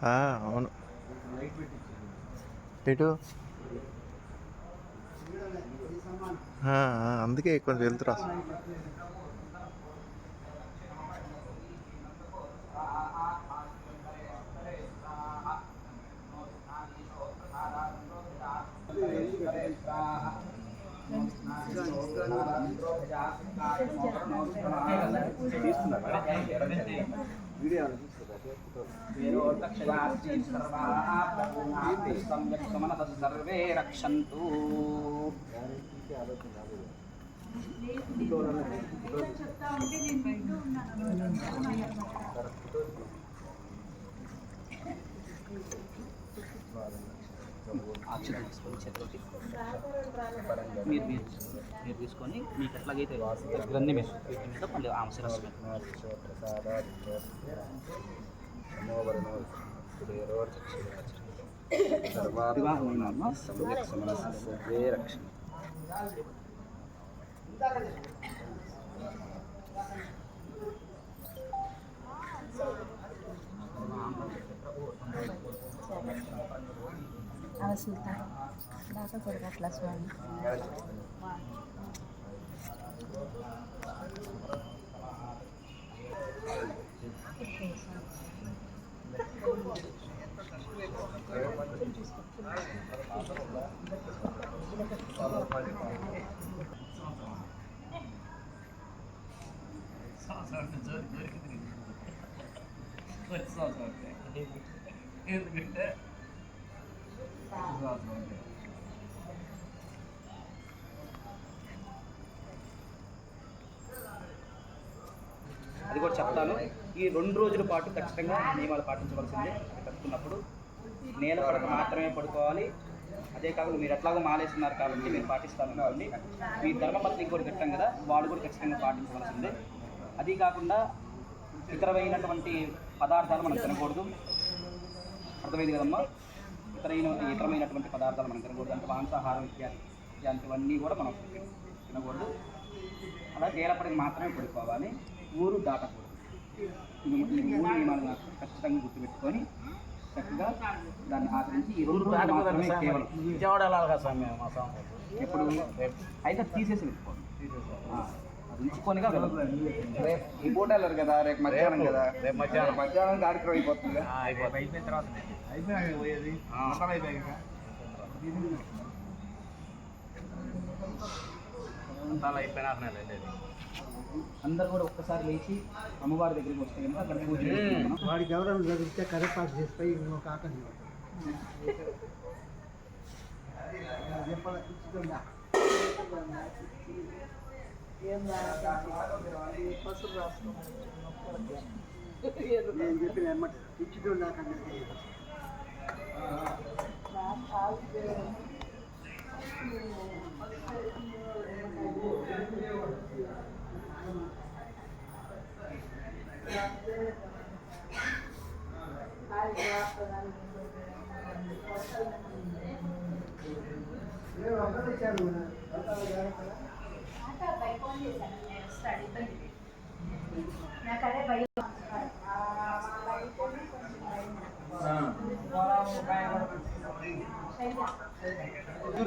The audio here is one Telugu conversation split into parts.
అవును. ఎటు అందుకే కొంచెం వెళ్తురా. సర్వే రక్షంతు. మీరు తీసుకొని మీకు ఎట్లాగైతే గ్రంథి మీద మళ్ళీ ఆమె సర్వే రక్షణ. అది కూడా చెప్తాను. ఈ 2 రోజుల పాటు ఖచ్చితంగా నియమాలు పాటించవలసిందే. అది కట్టుకున్నప్పుడు నేల పడక మాత్రమే పడుకోవాలి. అదే కాకుండా మీరు ఎట్లాగో మాలేస్తున్నారు కాబట్టి మీరు పాటిస్తాను కాబట్టి మీ ధర్మపత్ని కూడా కట్టాం కదా, వాళ్ళు కూడా ఖచ్చితంగా పాటించవలసిందే. అది కాకుండా ఇతరమైనటువంటి పదార్థాలు మనం తినకూడదు. అర్థమైంది కదమ్మా? ఇతరమైనటువంటి పదార్థాలు మనం తినకూడదు. అంటే మాంసాహారం ఇలాంటివన్నీ కూడా మనం తినకూడదు. అలా నేలపడికి మాత్రమే పడుకోవాలి. ఊరు దాటకూడదు. ఊరు నియమాలను ఖచ్చితంగా గుర్తుపెట్టుకొని చక్కగా దాన్ని ఆచరించి ఈ 2 రోజులు మాత్రమే కేవలం ఎప్పుడు అయితే తీసేసి వెళ్ళిపోండి. ఉంచుకొనిగా వెళ్ళదు. ఈ పూట వెళ్ళరు కదా, రేపు మధ్యాహ్నం కదా, రేపు మధ్యాహ్నం కార్యక్రమం అయిపోతుంది. అయిపోయిన తర్వాత అందరు కూడా ఒక్కసారి లేచి అమ్మవారి దగ్గరికి వస్తే కనుక అక్కడ పూజ వాడికి ఎవరైనా జరిగితే కరెక్ట్ చేసిపోయి ఇంకొక ఆకలి పసుపు నేను చెప్పిన అనమాట. ఇచ్చితో నాకన్నా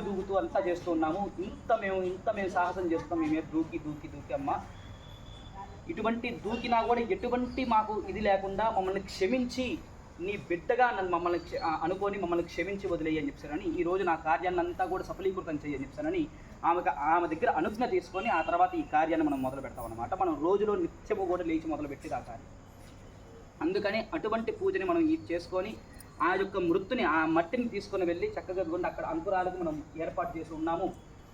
దూకుతూ అంతా చేస్తున్నాము. ఇంత మేము సాహసం చేస్తాం. మేమే దూకి అమ్మ ఇటువంటి దూకినా కూడా ఎటువంటి మాకు ఇది లేకుండా మమ్మల్ని క్షమించి నీ బిడ్డగా మమ్మల్ని అనుకొని మమ్మల్ని క్షమించి వదిలేయని చెప్పారని ఈ రోజు నా కార్యాన్ని అంతా కూడా సఫలీకృతం చేయని చెప్పారని ఆమె దగ్గర అనుజ్ఞ తీసుకొని ఆ తర్వాత ఈ కార్యాన్ని మనం మొదలు పెడతాం అన్నమాట. మనం రోజులో నిత్యము కూడా లేచి మొదలుపెట్టి ఆ కార్యం. అందుకని అటువంటి పూజని మనం చేసుకొని ఆ యొక్క మృత్తుని ఆ మట్టిని తీసుకొని వెళ్ళి చక్కగా అక్కడ అంకురాలకు మనం ఏర్పాటు చేసి ఉన్నాము.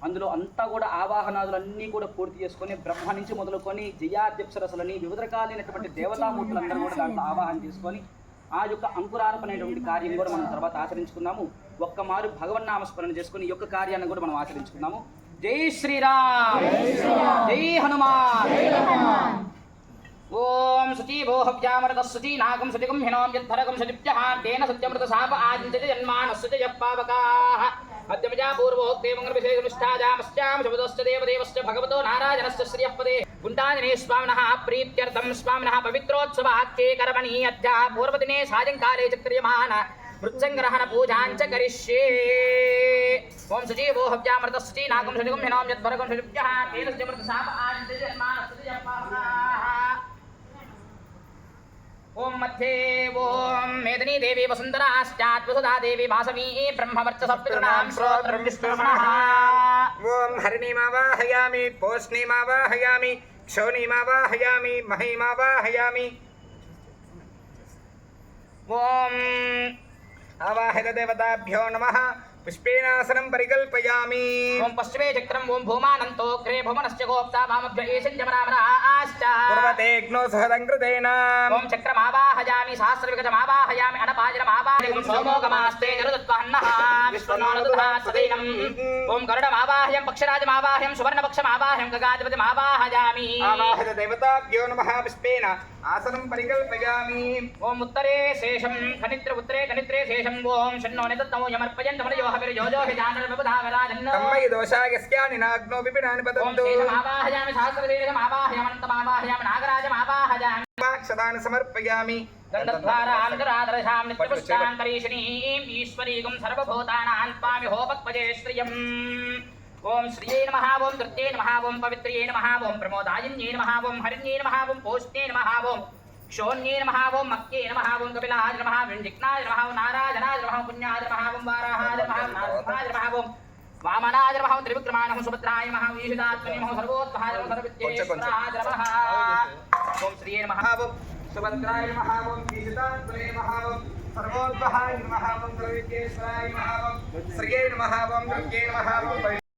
అందులో అంతా కూడా ఆవాహనాదులన్నీ కూడా పూర్తి చేసుకొని బ్రహ్మ నుంచి మొదలుకొని జయాధ్యప్సరసులని వివిధ రకాలైనటువంటి దేవతామూర్తులందరూ కూడా దాంట్లో ఆవాహన చేసుకొని ఆ యొక్క అంకురార్పణమైనటువంటి కార్యం కూడా మనం తర్వాత ఆచరించుకున్నాము. ఒక్కమారు భగవన్నామస్మరణ చేసుకుని ఈ యొక్క కార్యాన్ని కూడా మనం ఆచరించుకున్నాము. జై శ్రీరామ్, జై హనుమాన్. ఓం శుచి భోహవ్యామృత శుచి నాగం శుచికం హినోం యద్ధరకం శుచిభ్యః తేన సత్యమృత శాప ఆదించతి జన్మాన శుచయ పావకాః मध्यमजा पूर्वोक्ते मंगलविशेषनुष्ठाजामश्चाम शब्दश्च देवदेवश्च भगवतो नारायणश्च श्रियःपदे गुण्डाञ्जनेय स्वामिनः प्रीत्यर्थं स्वामिनः पवित्रोत्सवाख्ये कर्मणि अद्य पूर्वदिने सायंकाले च क्रियमाण मृत्सङ्ग्रहण पूजां च करिष्ये ओम सुजीवो हव्यामृतस्ति नागं सुनिगं हिनां यद्भरगं सुनिभ्यः तेन सजमृतसाप आदित्यजन्मानस्तजयपाः ओम मध्ये ओम मेदिनी देवी वसुंधराश्चात् वसुधा देवी वासवी ब्रह्मवर्चसपितॄणां श्रोत्रं विष्णुर्मणः ओम हरिणीमावाहयामि पोष्णीमावाहयामि क्षौणीमावाहयामि महीमावाहयामि ओम आवाहित देवताभ्यो नमः पुष्पेणासनं परिकल्पयामि ओम पश्चिमे चक्रम ओम भूमानंतो ग्रे भुवनश्च गोप्ता वामभ्य एषं जमरामराश्च पूर्वतेऽग्नो सहदङ्कृतेन ओम चक्रमावाहयामि सहस्रविगतमावाहयामि अनपाजनमावाहयामि सोमोगमास्ते जरुदत्वहन्नः विश्वनानदुधात्सदैनम् ओम गरुडमावाहयं पक्षराजमावाहयं सुवर्णपक्षमावाहयं गगाधिपतिमावाहयामि आवाहित देवताभ्यो नमः पुष्पेण आसनं परिकल्पयामि ओम उत्तरे शेषं खनित्र उत्तरे खनित्रे शेषं ओम शन्नो निदत्तमो यमर्पयन्तु मनयो हविर्योजो हि जानर्विबुधावराजन् तन्मयि दोषायस्यानि नाग्नो विपिनानि ओम पतन्तु शेषमावाहयामि सहस्रशीर्षमावाहयामन्तमावाहयामि नागराजमावाहयामि क्षदान् समर्पयामि गन्धद्वारान्तरादर्शां नित्यपुष्टान्तरीषिणीं ईश्वरीगं सर्वभूतानां त्वामि होपक्वजे श्रियम् ओम श्रिये नमः ओम तृतीये नमः ओम पवित्र्ये नमः ओम प्रमोदायिन्ये नमः ओम हरिण्ये नमः ओम पोष्णे नमः ओम शोन्ये नमः ओम मक्ये नमः ओम कपिलाय नमः विण्डिक्नाय नमः ओम नारायणाय नमः पुण्याय नमः ओम वाराहाय नमः नारसिंहाय नमः ओम वामनाय नमः त्रिविक्रमाय नमः सुभद्राय नमः ईशितात्मने नमः सर्वोत्तमाय नमः सर्वविद्येश्वराय नमः ओम श्रिये नमः ओम सुभद्राय नमः ओम ईशितात्मने नमः ओम सर्वोत्तमाय नमः ओम सर्वविद्येश्वराय नमः ओम श्रिये नमः ओम दुर्गे नमः ओम